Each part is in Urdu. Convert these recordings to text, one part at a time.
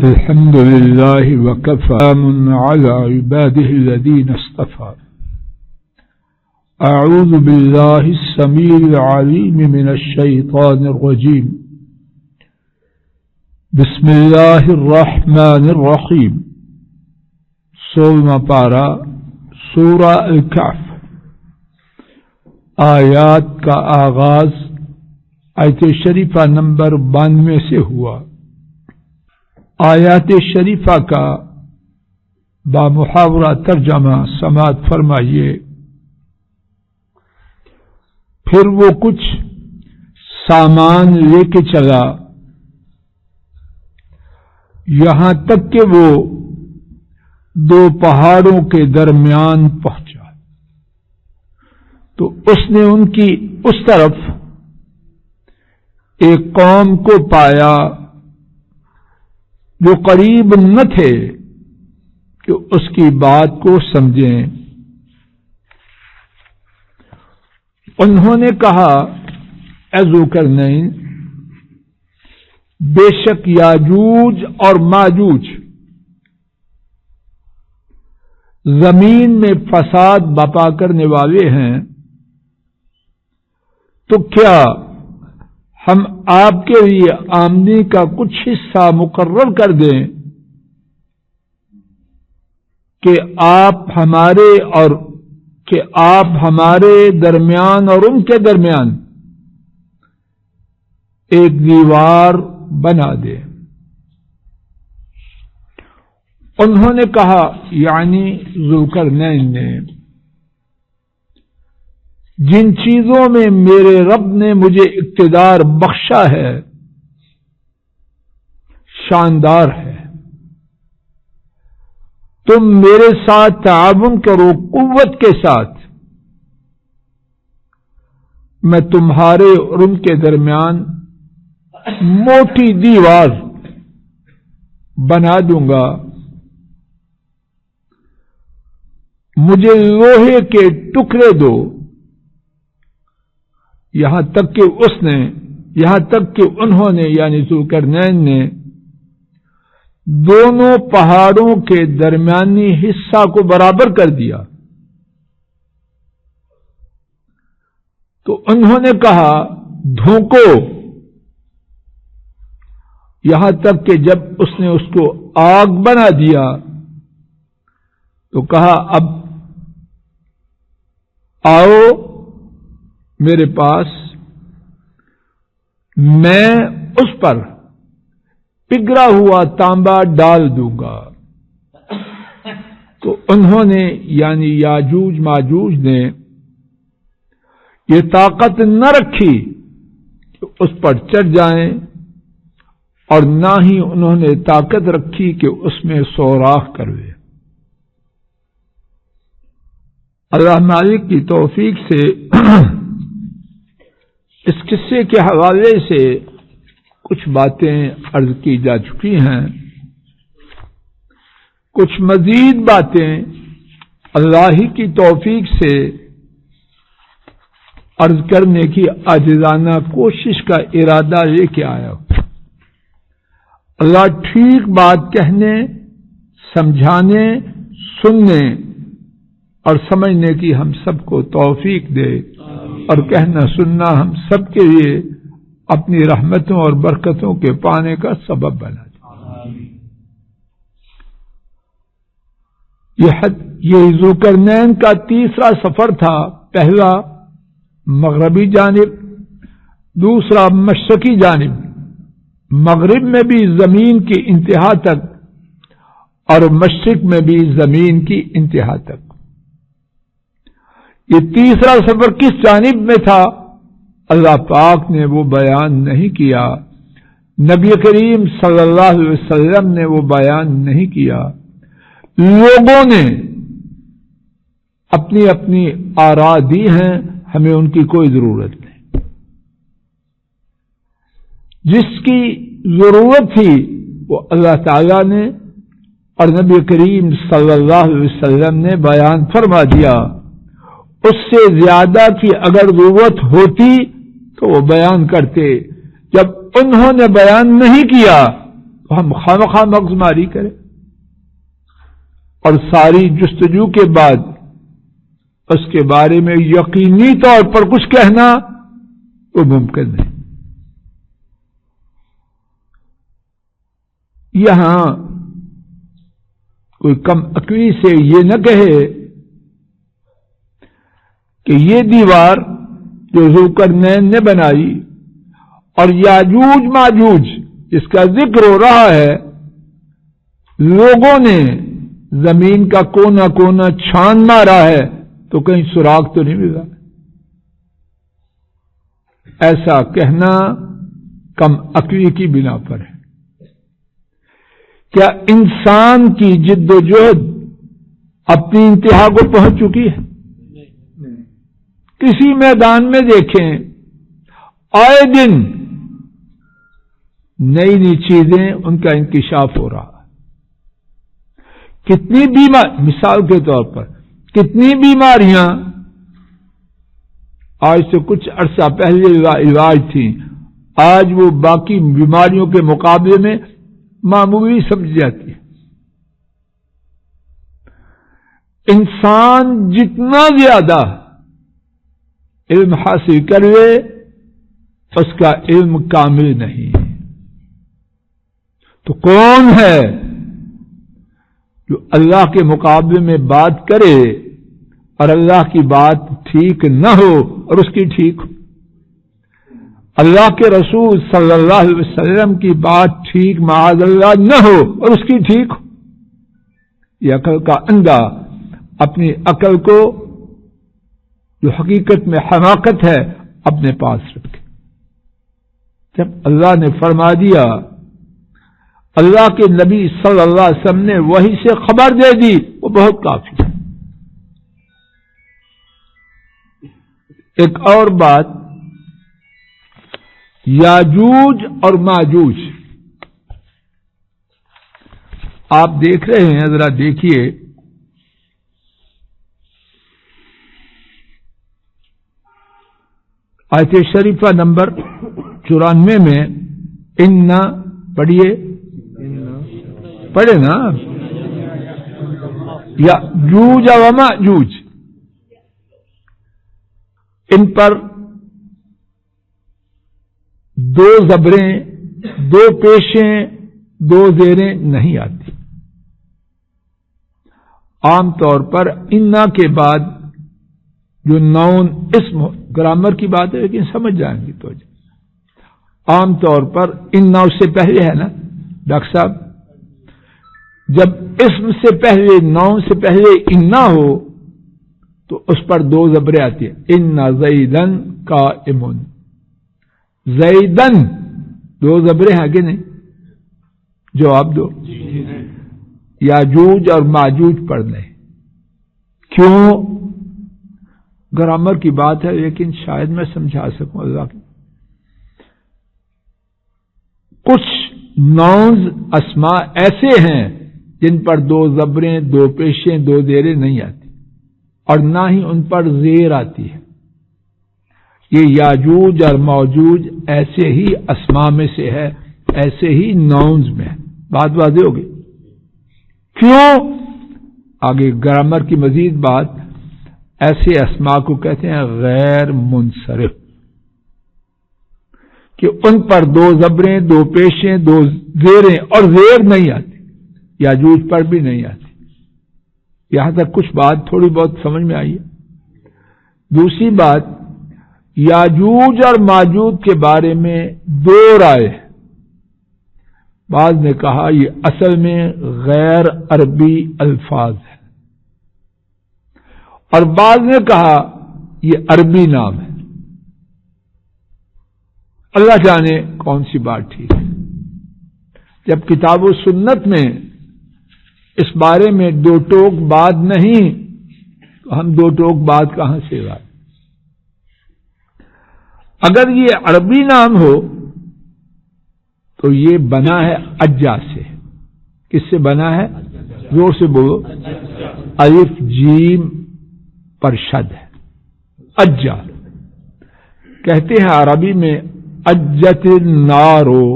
الحمد لله وكفى على عباده الذين اصطفى. أعوذ بالله السميع العليم من الشيطان الرجيم. بسم الله الرحمن الرحيم. 16واں پارہ سورہ الکہف. آیات کا آغاز آیت شریفہ نمبر 92 سے ہوا. آیات شریفہ کا بامحاورہ ترجمہ سماعت فرمائیے. پھر وہ کچھ سامان لے کے چلا یہاں تک کہ وہ دو پہاڑوں کے درمیان پہنچا تو اس نے ان کی اس طرف ایک قوم کو پایا جو قریب نہ تھے کہ اس کی بات کو سمجھیں. انہوں نے کہا اے ذوالقرنین، بے شک یاجوج اور ماجوج زمین میں فساد برپا کرنے والے ہیں، تو کیا ہم آپ کے لیے آمدنی کا کچھ حصہ مقرر کر دیں کہ آپ ہمارے درمیان اور ان کے درمیان ایک دیوار بنا دیں. انہوں نے کہا، یعنی ذوالقرنین نے، جن چیزوں میں میرے رب نے مجھے اقتدار بخشا ہے شاندار ہے، تم میرے ساتھ تعاون کرو قوت کے ساتھ، میں تمہارے اور ان کے درمیان موٹی دیوار بنا دوں گا. مجھے لوہے کے ٹکڑے دو. یہاں تک کہ انہوں نے یعنی ذوالقرنین نے دونوں پہاڑوں کے درمیانی حصہ کو برابر کر دیا. تو انہوں نے کہا دھوکو، یہاں تک کہ جب اس نے اس کو آگ بنا دیا تو کہا اب آؤ میرے پاس، میں اس پر پگھلا ہوا تانبا ڈال دوں گا. تو انہوں نے یعنی یاجوج ماجوج نے یہ طاقت نہ رکھی کہ اس پر چڑھ جائیں، اور نہ ہی انہوں نے طاقت رکھی کہ اس میں سوراخ کروے. اللہ مالک کی توفیق سے اس قصے کے حوالے سے کچھ باتیں عرض کی جا چکی ہیں. کچھ مزید باتیں اللہ ہی کی توفیق سے عرض کرنے کی عاجزانہ کوشش کا ارادہ لے کے آیا. اللہ ٹھیک بات کہنے، سمجھانے، سننے اور سمجھنے کی ہم سب کو توفیق دے، اور کہنا سننا ہم سب کے لیے اپنی رحمتوں اور برکتوں کے پانے کا سبب بنا دے. یہ ذوالقرنین کا تیسرا سفر تھا. پہلا مغربی جانب، دوسرا مشرقی جانب. مغرب میں بھی زمین کی انتہا تک اور مشرق میں بھی زمین کی انتہا تک. یہ تیسرا سفر کس جانب میں تھا اللہ پاک نے وہ بیان نہیں کیا، نبی کریم صلی اللہ علیہ وسلم نے وہ بیان نہیں کیا. لوگوں نے اپنی اپنی آراء دی ہیں، ہمیں ان کی کوئی ضرورت نہیں. جس کی ضرورت تھی وہ اللہ تعالی نے اور نبی کریم صلی اللہ علیہ وسلم نے بیان فرما دیا. اس سے زیادہ کی اگر ضرورت ہوتی تو وہ بیان کرتے. جب انہوں نے بیان نہیں کیا ہم خواہ مغز ماری کریں اور ساری جستجو کے بعد اس کے بارے میں یقینی طور پر کچھ کہنا وہ ممکن نہیں. یہاں کوئی کم عقلی سے یہ نہ کہے کہ یہ دیوار جو ذوالقرنین نے بنائی اور یاجوج ماجوج جس کا ذکر ہو رہا ہے، لوگوں نے زمین کا کونا کونا چھان مارا ہے تو کہیں سراغ تو نہیں ملا. ایسا کہنا کم عقلی کی بنا پر ہے. کیا انسان کی جد و جہد اپنی انتہا کو پہنچ چکی ہے؟ کسی میدان میں دیکھیں، آئے دن نئی نئی چیزیں ان کا انکشاف ہو رہا ہے. کتنی مثال کے طور پر کتنی بیماریاں آج سے کچھ عرصہ پہلے علاج تھیں، آج وہ باقی بیماریوں کے مقابلے میں معمولی سمجھ جاتی ہے. انسان جتنا زیادہ علم حاصل کر لے اس کا علم کامل نہیں ہے. تو کون ہے جو اللہ کے مقابلے میں بات کرے اور اللہ کی بات ٹھیک نہ ہو اور اس کی ٹھیک ہو؟ اللہ کے رسول صلی اللہ علیہ وسلم کی بات ٹھیک معاذ اللہ نہ ہو اور اس کی ٹھیک ہو. یہ عقل کا اندھا اپنی عقل کو جو حقیقت میں حماقت ہے اپنے پاس رکھے. جب اللہ نے فرما دیا، اللہ کے نبی صلی اللہ علیہ وسلم نے وحی سے خبر دے دی، وہ بہت کافی ہے. ایک اور بات، یاجوج اور ماجوج آپ دیکھ رہے ہیں، ذرا دیکھیے. آیت شریفہ نمبر 94 میں انا پڑھیے، پڑھے نا، یاجوج و ماجوج، ان پر دو زبریں، دو پیشیں، دو زیریں نہیں آتی. عام طور پر انا کے بعد جو نون اسم گرامر کی بات ہے لیکن سمجھ جائیں گی تو عام طور پر انا اس سے پہلے ہے نا ڈاکٹر صاحب. جب اسم سے پہلے نون سے پہلے انا ہو تو اس پر دو زبریں آتی ہیں. انا زیدن قائمن، زیدن دو زبریں ہیں کہ نہیں؟ جواب دو. یاجوج اور ماجوج پڑھ لیں. کیوں؟ گرامر کی بات ہے لیکن شاید میں سمجھا سکوں. اللہ کی کچھ نونز اسماء ایسے ہیں جن پر دو زبریں، دو پیشیں، دو زیریں نہیں آتی اور نہ ہی ان پر زیر آتی ہے. یہ یاجوج اور ماجوج ایسے ہی اسماء میں سے ہے، ایسے ہی نونز میں ہے. بات واضح ہوگی. کیوں؟ آگے گرامر کی مزید بات. ایسے اسماء کو کہتے ہیں غیر منصرف، کہ ان پر دو زبریں، دو پیشیں، دو زیریں اور زیر نہیں آتی. یاجوج پر بھی نہیں آتی. یہاں تک کچھ بات تھوڑی بہت سمجھ میں آئی ہے. دوسری بات، یاجوج اور ماجوج کے بارے میں دو رائے. بعض نے کہا یہ اصل میں غیر عربی الفاظ ہے اور بعض نے کہا یہ عربی نام ہے. اللہ جانے کون سی بات ٹھیک ہے. جب کتاب و سنت میں اس بارے میں دو ٹوک بات نہیں تو ہم دو ٹوک بات کہاں سے لائیں؟ اگر یہ عربی نام ہو تو یہ بنا ہے اجا سے. کس سے بنا ہے؟ زور سے بولو. الف جیم پر شد ہے. اجا کہتے ہیں عربی میں اجت النارو،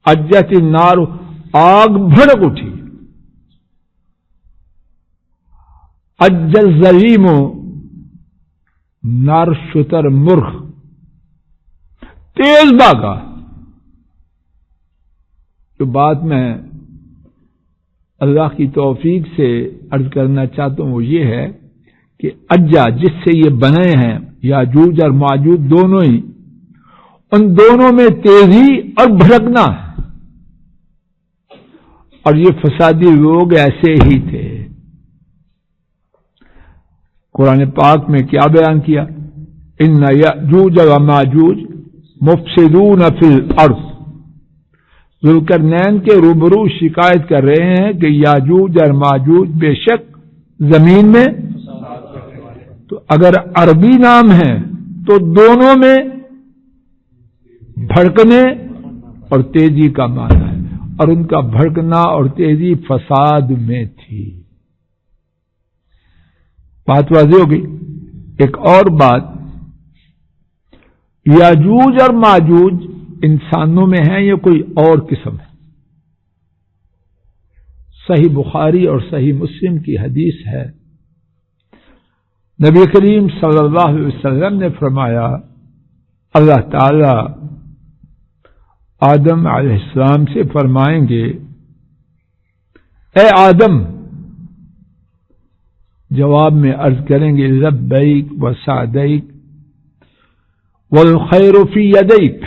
اجت النار، آگ بھڑک اٹھی. اج الزعیم، نر شتر مرغ تیز بھاگا. جو بات میں اللہ کی توفیق سے عرض کرنا چاہتا ہوں وہ یہ ہے کہ اجا جس سے یہ بنے ہیں یاجوج اور ماجوج دونوں ہی، ان دونوں میں تیزی اور بھڑکنا ہے. اور یہ فسادی لوگ ایسے ہی تھے. قرآن پاک میں کیا بیان کیا؟ ان یاجوج و ماجوج مفسدون فی الارض. ذوالقرنین کے روبرو شکایت کر رہے ہیں کہ یاجوج اور ماجوج بے شک زمین میں، تو اگر عربی نام ہے تو دونوں میں بھڑکنے اور تیزی کا معنی ہے، اور ان کا بھڑکنا اور تیزی فساد میں تھی. بات واضح ہو گئی. ایک اور بات، یاجوج اور ماجوج انسانوں میں ہیں یا کوئی اور قسم ہے؟ صحیح بخاری اور صحیح مسلم کی حدیث ہے، نبی کریم صلی اللہ علیہ وسلم نے فرمایا اللہ تعالی آدم علیہ السلام سے فرمائیں گے اے آدم، جواب میں عرض کریں گے لبیک و سعدیک والخیر فی یدیک،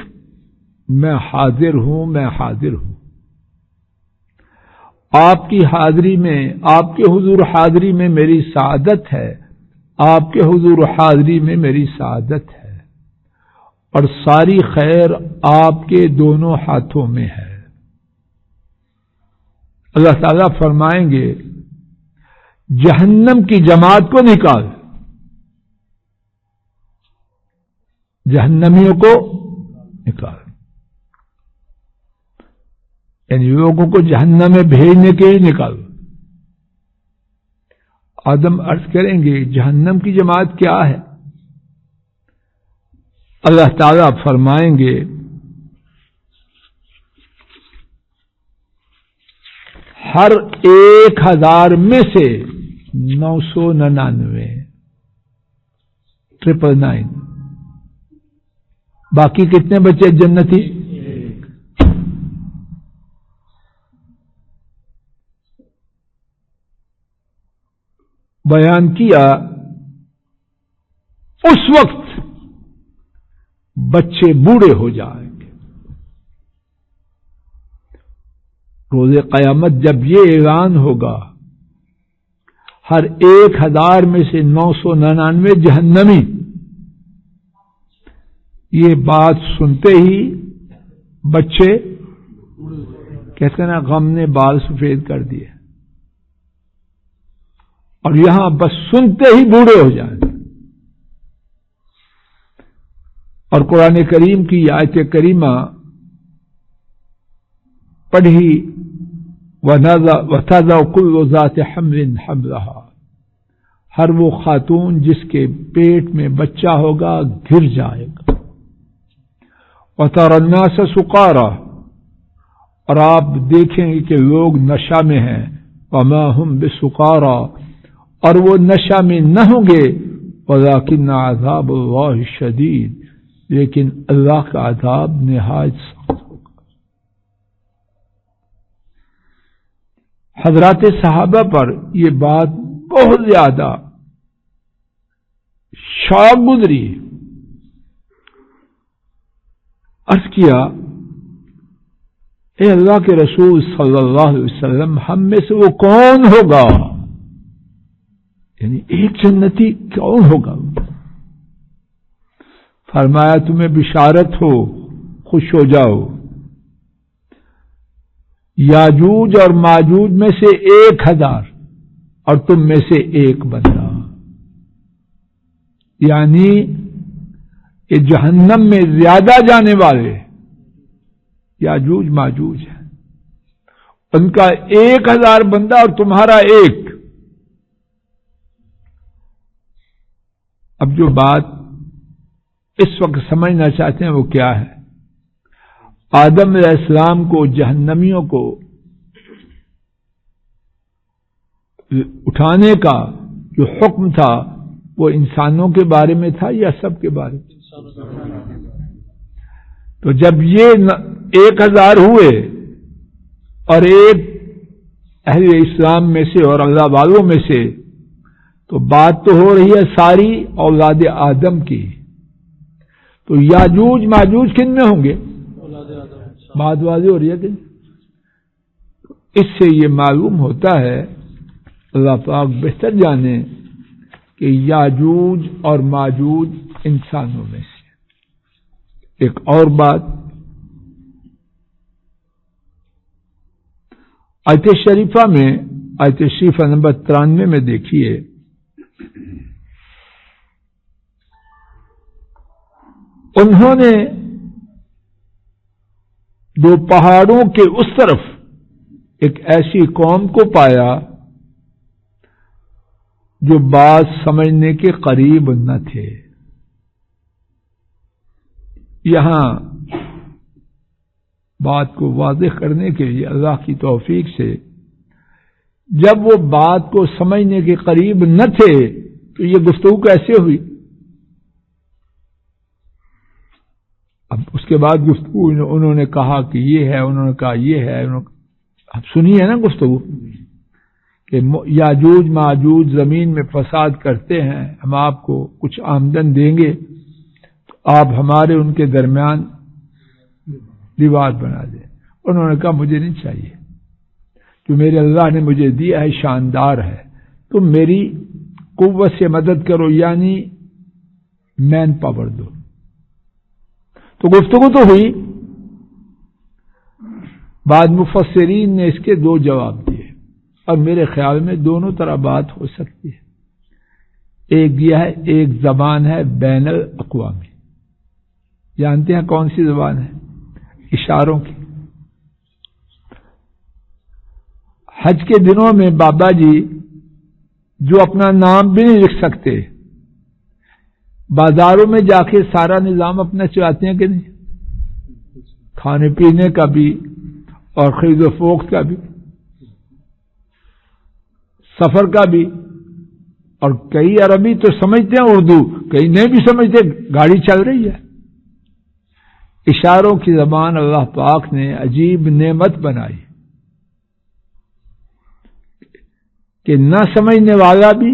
میں حاضر ہوں، میں حاضر ہوں. آپ کی حاضری میں، آپ کے حضور حاضری میں میری سعادت ہے، آپ کے حضور حاضری میں میری سعادت ہے، اور ساری خیر آپ کے دونوں ہاتھوں میں ہے. اللہ تعالیٰ فرمائیں گے جہنم کی جماعت کو نکال، جہنمیوں کو نکال، یعنی لوگوں کو جہنم میں بھیجنے کے ہی نکال. آدم عرض کریں گے جہنم کی جماعت کیا ہے؟ اللہ تعالیٰ فرمائیں گے ہر 1000 میں سے 999 999، باقی کتنے بچے جنتی؟ بیان کیا اس وقت بچے بوڑھے ہو جائیں گے. روز قیامت جب یہ اعلان ہوگا ہر 1000 میں سے 999 جہنمی، یہ بات سنتے ہی بچے کہتے ہیں نا غم نے بال سفید کر دیے، اور یہاں بس سنتے ہی بوڑھے ہو جائیں. اور قرآن کریم کی آیت کریمہ پڑھی وَتَضَعُ كُلُّ ذَاتِ حَمْلٍ حَمْلَهَا، ہر وہ خاتون جس کے پیٹ میں بچہ ہوگا گر جائے گا. وَتَرَى النَّاسَ سُقَارَىٰ، اور آپ دیکھیں گے کہ لوگ نشہ میں ہیں. وَمَا هُمْ بِسُقَارَىٰ، اور وہ نشہ میں نہ ہوں گے. وَلَٰكِنَّ عَذَابَ اللَّهِ شَدِيدٌ، لیکن اللہ کا عذاب نہایت سخت ہوگا. حضرات صحابہ پر یہ بات بہت زیادہ شوق گزری. عرض کیا اے اللہ کے رسول صلی اللہ علیہ وسلم، ہم میں سے وہ کون ہوگا، یعنی ایک جنتی کون ہوگا؟ فرمایا تمہیں بشارت ہو، خوش ہو جاؤ، یاجوج اور ماجوج میں سے 1000 اور تم میں سے ایک بندہ. یعنی کہ جہنم میں زیادہ جانے والے یاجوج ماجوج ہیں، ان کا 1000 بندہ اور تمہارا ایک. اب جو بات اس وقت سمجھنا چاہتے ہیں وہ کیا ہے؟ آدم علیہ السلام کو جہنمیوں کو اٹھانے کا جو حکم تھا وہ انسانوں کے بارے میں تھا یا سب کے بارے میں؟ تو جب یہ 1000 ہوئے اور ایک اہل اسلام میں سے اور اللہ والوں میں سے، تو بات تو ہو رہی ہے ساری اولاد آدم کی، تو یاجوج ماجوج کن میں ہوں گے؟ بات واضح ہو رہی ہے کہ اس سے یہ معلوم ہوتا ہے، اللہ پاک بہتر جانے کہ یاجوج اور ماجوج انسانوں میں سے۔ ایک اور بات آیت شریفہ میں، آیت شریفہ نمبر 93 میں دیکھیے، انہوں نے دو پہاڑوں کے اس طرف ایک ایسی قوم کو پایا جو بات سمجھنے کے قریب نہ تھے۔ یہاں بات کو واضح کرنے کے لیے اللہ کی توفیق سے، جب وہ بات کو سمجھنے کے قریب نہ تھے تو یہ گفتگو کیسے ہوئی؟ اب اس کے بعد گفتگو انہوں نے کہا کہ یہ ہے، انہوں نے کہا یہ ہے، اب سنیے نا گفتگو کہ یاجوج ماجوج زمین میں فساد کرتے ہیں، ہم آپ کو کچھ آمدن دیں گے تو آپ ہمارے ان کے درمیان دیوار بنا دیں۔ انہوں نے کہا مجھے نہیں چاہیے، جو میرے اللہ نے مجھے دیا ہے شاندار ہے، تم میری قوت سے مدد کرو، یعنی مین پاور دو۔ تو گفتگو تو ہوئی، بعد مفسرین نے اس کے 2 جواب دیے، اور میرے خیال میں دونوں طرح بات ہو سکتی ہے۔ ایک یہ ہے، ایک زبان ہے بین الاقوامی، جانتے ہیں کون سی زبان ہے؟ اشاروں کی۔ حج کے دنوں میں بابا جی جو اپنا نام بھی نہیں لکھ سکتے، بازاروں میں جا کے سارا نظام اپنا چلاتے ہیں کہ نہیں، کھانے پینے کا بھی اور خرید و فروخت کا بھی، سفر کا بھی، اور کئی عربی تو سمجھتے ہیں اردو، کئی نہیں بھی سمجھتے، گاڑی چل رہی ہے۔ اشاروں کی زبان اللہ پاک نے عجیب نعمت بنائی کہ نہ سمجھنے والا بھی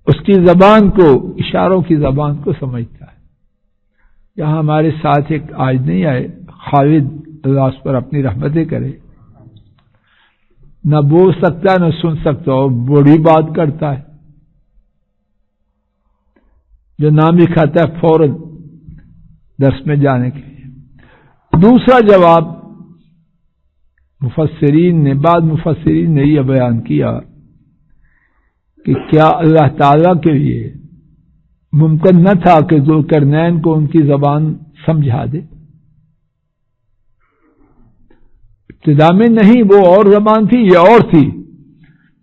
اس کی زبان کو، اشاروں کی زبان کو سمجھتا ہے۔ یہاں ہمارے ساتھ ایک آج نہیں آئے، خالد، اللہ اس پر اپنی رحمتیں کرے، نہ بول سکتا نہ سن سکتا اور بڑی بات کرتا ہے، جو نام لکھاتا ہے فوراً درس میں جانے کے لیے۔ دوسرا جواب مفسرین نے، بعض مفسرین نے یہ بیان کیا کہ کیا اللہ تعالی کے لیے ممکن نہ تھا کہ ذوالقرنین کو ان کی زبان سمجھا دے؟ ابتدا میں نہیں، وہ اور زبان تھی، یہ اور تھی،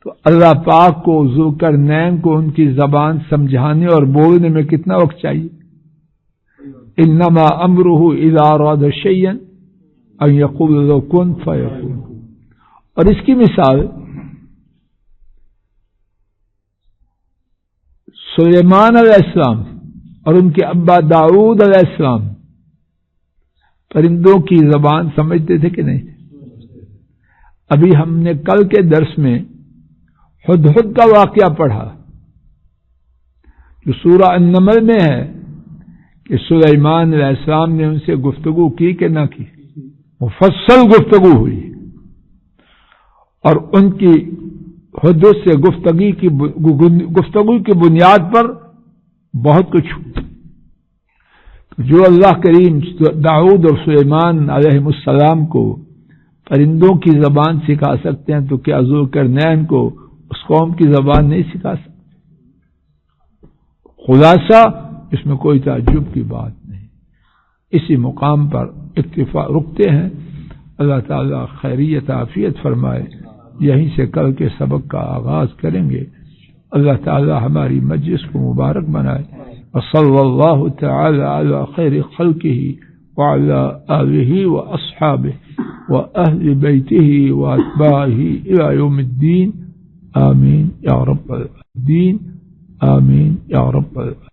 تو اللہ پاک کو ذوالقرنین کو ان کی زبان سمجھانے اور بولنے میں کتنا وقت چاہیے؟ انما امرہ اذا اراد شیئا ان یقول له کن فیکون۔ اور اس کی مثال سلیمان علیہ السلام اور ان کے ابا داؤد علیہ السلام پرندوں کی زبان سمجھتے تھے کہ نہیں؟ ابھی ہم نے کل کے درس میں ہدہد کا واقعہ پڑھا جو سورہ النمل میں ہے کہ سلیمان علیہ السلام نے ان سے گفتگو کی کہ نہ کی، مفصل گفتگو ہوئی، اور ان کی حدود سے گفتگو کی بنیاد پر بہت کچھ ہوا۔ جو اللہ کریم داؤد اور سلیمان علیہ السلام کو پرندوں کی زبان سکھا سکتے ہیں تو کیا ذوالقرنین کو اس قوم کی زبان نہیں سکھا سکتے؟ خلاصہ اس میں کوئی تعجب کی بات نہیں۔ اسی مقام پر اکتفا رکتے ہیں۔ اللہ تعالی خیریت عافیت فرمائے۔ یہیں سے کل کے سبق کا آغاز کریں گے۔ اللہ تعالی ہماری مجلس کو مبارک بنائے۔ وصلی اللہ تعالی علی خیر خلقہ وعلى آله وأصحابه وأهل بيته وأتباعه إلى يوم الدين آمين يا رب العالمين. آمين يا رب العالمين.